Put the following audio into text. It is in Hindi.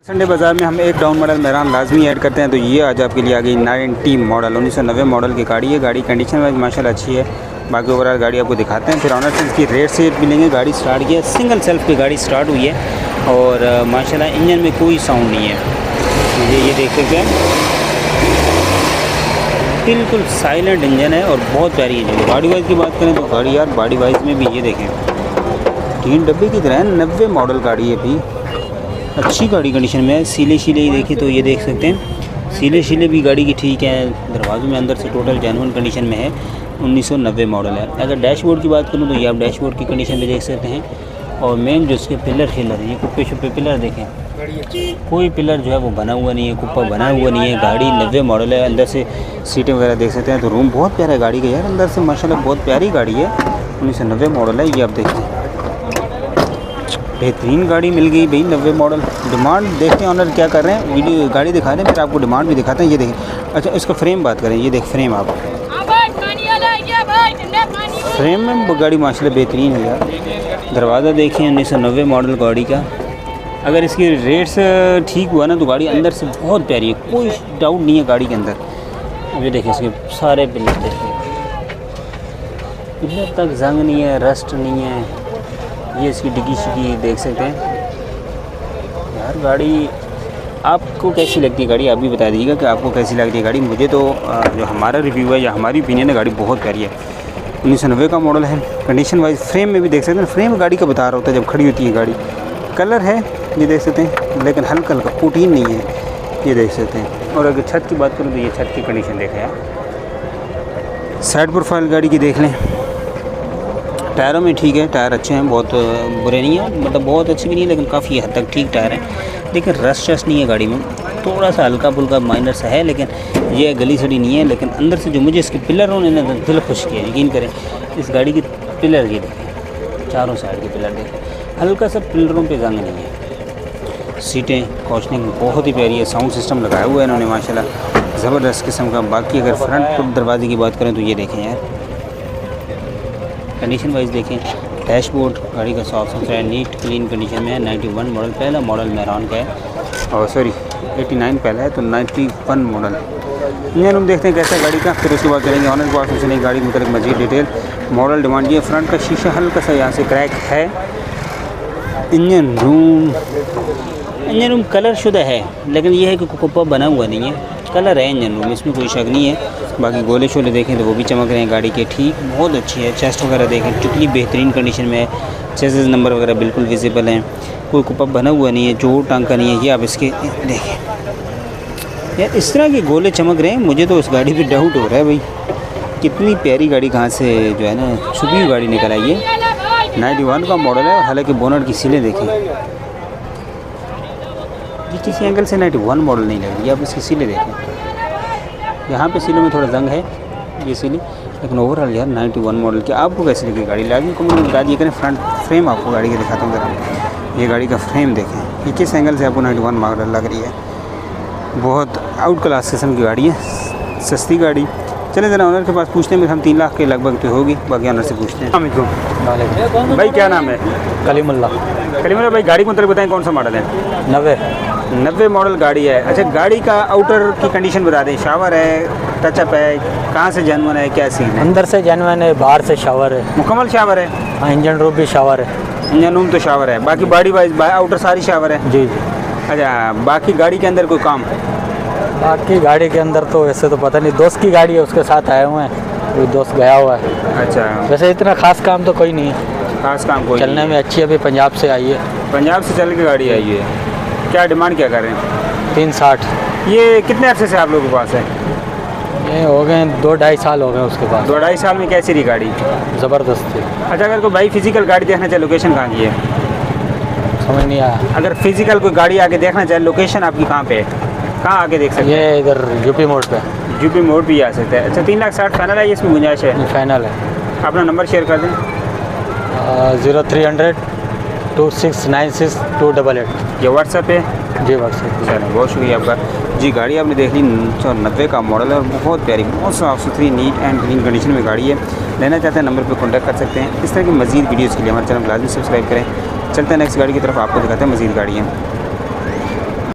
संडे बाज़ार में हम एक डाउन मॉडल मेहरान लाजमी ऐड करते हैं। तो ये आज आपके लिए आ गई 90 मॉडल 1990 मॉडल की गाड़ी है। गाड़ी कंडीशन वाइज माशाल्लाह अच्छी है। बाकी ओवरऑल गाड़ी आपको दिखाते हैं, फिर ऑनर से इसकी रेट से मिलेंगे। गाड़ी स्टार्ट की है, सिंगल सेल्फ की गाड़ी स्टार्ट हुई है और माशाल्लाह इंजन में कोई साउंड नहीं है। ये देख सकते हैं, बिल्कुल साइलेंट इंजन है और बहुत प्यारी इंजन है। बॉडी वाइज की बात करें तो गाड़ी यार बॉडी वाइज में भी ये देखें 3 डब्बे की तरह 90 मॉडल गाड़ी है भी, अच्छी गाड़ी कंडीशन में है। सीले ही देखिए तो ये देख सकते हैं, सीले भी गाड़ी की ठीक है। दरवाज़ों में अंदर से टोटल जेन्युइन कंडीशन में है। 1990 मॉडल है। अगर डैशबोर्ड की बात करूँ तो ये आप डैशबोर्ड की कंडीशन में देख सकते हैं। और मेन जो इसके पिलर है, ये कुप्पे शुप्पे पिलर देखें, कोई पिलर जो है वो बना हुआ नहीं है, कुप्पा बना हुआ नहीं है। गाड़ी 90 मॉडल है। अंदर से सीटें वगैरह देख सकते हैं। तो रूम बहुत प्यारा है गाड़ी का यार, अंदर से माशाल्लाह बहुत प्यारी गाड़ी है। 1990 मॉडल है। ये आप देखिए बेहतरीन गाड़ी मिल गई भाई, 90 मॉडल। डिमांड देखते हैं ऑनर क्या कर रहे हैं। वीडियो गाड़ी दिखा रहे हैं, फिर आपको डिमांड भी दिखाते हैं। ये देखें, अच्छा इसका फ्रेम बात करें, ये देख फ्रेम, आप फ्रेम में गाड़ी माशाल्लाह बेहतरीन है यार। दरवाज़ा देखिए 1990 मॉडल गाड़ी का। अगर इसकी रेट्स ठीक हुआ ना तो गाड़ी अंदर से बहुत प्यारी है, कोई डाउट नहीं है गाड़ी के अंदर। अब ये देखिए इसके सारे पिलर देखिए, पिलर तक जंग नहीं है, रस्ट नहीं है। ये इसकी डिग्गी शिगी देख सकते हैं यार। गाड़ी आपको कैसी लगती है गाड़ी, आप भी बता दीजिएगा कि आपको कैसी लगती है गाड़ी। मुझे तो जो हमारा रिव्यू है या हमारी ओपिनियन है, गाड़ी बहुत प्यारी है। 1990 का मॉडल है। कंडीशन वाइज फ्रेम में भी देख सकते हैं, फ्रेम गाड़ी का बता रहा होता है जब खड़ी होती है गाड़ी। कलर है ये देख सकते हैं, लेकिन हल्का हल्का पुटीन नहीं है, ये देख सकते हैं। और अगर छत की बात करूँ तो ये छत की कंडीशन देखें यार। साइड प्रोफाइल गाड़ी की देख लें, टायरों में ठीक है, टायर अच्छे हैं, बहुत बुरे नहीं हैं, मतलब बहुत अच्छे भी नहीं, लेकिन काफ़ी हद तक ठीक टायर हैं। लेकिन रस्ट नहीं है गाड़ी में, थोड़ा सा हल्का फुल्का माइनर सा है, लेकिन ये गली सड़ी नहीं है। लेकिन अंदर से जो मुझे इसके पिलरों ने दिल खुश किया, यकीन करें। इस गाड़ी की पिलर ये देखें, चारों साइड के पिलर देखें, हल्का सा पिलरों पे जंग नहीं है। सीटें कॉशनिंग बहुत ही प्यारी है। साउंड सिस्टम लगाया हुआ है इन्होंने माशाल्लाह, ज़बरदस्त किस्म का। बाकी अगर फ्रंट दरवाजे की बात करें तो ये देखें यार, कंडीशन वाइज देखें। डैशबोर्ड गाड़ी का साफ सुथरा है, नीट क्लीन कंडीशन में है। 91 मॉडल, पहला मॉडल मेहरान का है, और सॉरी 89 पहला है, तो 91 मॉडल। इंजन रूम देखते हैं कैसा गाड़ी का, फिर उसके बाद करेंगे ऑनर के पास पूछने गाड़ी के मतलब मजीद डिटेल। मॉडल डिमांड ये फ्रंट का शीशा हल्का सा यहाँ से क्रैक है। इंजन रूम कलर शुदा है, लेकिन यह है कि कुप्पा बना हुआ नहीं है। कलर है इंजन रूम, इसमें कोई शक नहीं है। बाकी गोले शोले देखें तो वो भी चमक रहे हैं गाड़ी के, ठीक बहुत अच्छी है। चेस्ट वगैरह देखें, कितनी बेहतरीन कंडीशन में है। चेसिस नंबर वगैरह बिल्कुल विजिबल हैं, कोई कुप्पा बना हुआ नहीं है, चोट टांका नहीं है। ये आप इसके देखें यार, इस तरह के गोले चमक रहे हैं। मुझे तो उस गाड़ी पे डाउट हो रहा है भाई, कितनी प्यारी गाड़ी कहाँ से जो है ना छुपी हुई गाड़ी निकल आई है। 91 का मॉडल है, हालांकि बोनट की सीलें देखें, किसी एंगल से 91 मॉडल नहीं लग रही है। आप इसकी सीलें देखें, यहाँ पे सीलों में थोड़ा जंग है ये सीलें, लेकिन ओवरऑल यार 91 मॉडल की। आपको कैसी लगी गाड़ी, लाजमी कमेंट में बता दिए करें। फ्रंट फ्रेम आपको गाड़ी के दिखाता हूँ ज़रा, ये गाड़ी का फ्रेम देखें, ये किस एंगल से आपको 91 मॉडल लग रही है। बहुत आउट क्लास किस्म की गाड़ी है, सस्ती गाड़ी। चले ज़रा ऑनर के पास पूछते हैं, हम 3 लाख के लगभग तो होगी। बाकी ऑनर से पूछते हैं। भाई क्या नाम है? कलीमुल्ला भाई गाड़ी को मतलब बताएं कौन सा मॉडल है? 90 मॉडल गाड़ी है। अच्छा गाड़ी का आउटर की कंडीशन बता दें, शावर है, टचअप है, कहाँ से जेन्युइन है, क्या सीन है? अंदर से जेन्युइन है, बाहर से शावर है, मुकम्मल शावर है। हाँ, इंजन रूम भी शावर है। इंजन रूम तो शावर है, बाकी बॉडी वाइज आउटर सारी शावर है। जी। अच्छा बाकी गाड़ी के अंदर कोई काम? बाकी गाड़ी के अंदर तो वैसे तो पता नहीं, दोस्त की गाड़ी है, उसके साथ आए हुए हैं, कोई दोस्त गया हुआ है। अच्छा वैसे इतना खास काम तो कोई नहीं है। खास काम कोई चलने में अच्छी, अभी पंजाब से आई है। पंजाब से चल के गाड़ी आई है। क्या डिमांड क्या कर रहे हैं? 360। ये कितने अर्से से आप लोगों के पास है? ये हो गए 2-2.5 साल हो गए उसके पास। 2-2.5 साल में कैसी रही गाड़ी? ज़बरदस्त थी। अच्छा अगर कोई भाई फिजिकल गाड़ी देखना चाहे, लोकेशन कहाँ की है? समझ नहीं आया। अगर फिजिकल कोई गाड़ी आके देखना चाहे, लोकेशन आपकी कहाँ पे है, कहाँ आके देख सकते हैं? ये इधर यूपी मोड़ पे। यूपी मोड़ भी आ सकते हैं। अच्छा 3,60,000 फाइनल है, इसमें गुंजाइश है? फाइनल है। अपना नंबर शेयर कर दें। 0300 2696 288। ये व्हाट्सएप है? जी व्हाट्सएप। चलो बहुत शुक्रिया आपका जी। गाड़ी आपने देख ली, 90 का मॉडल है और बहुत प्यारी, बहुत साफ़ सुथरी नीट एंड क्लीन कंडीशन में गाड़ी है। लेना चाहते हैं नंबर पर कॉन्टैक्ट कर सकते हैं। इस तरह की मज़ीद वीडियोज़ के लिए हमारे चैनल लाजमी सब्सक्राइब करें। चलते हैं नेक्स्ट गाड़ी की तरफ, आपको दिखाते हैं मज़ीद गाड़ियाँ।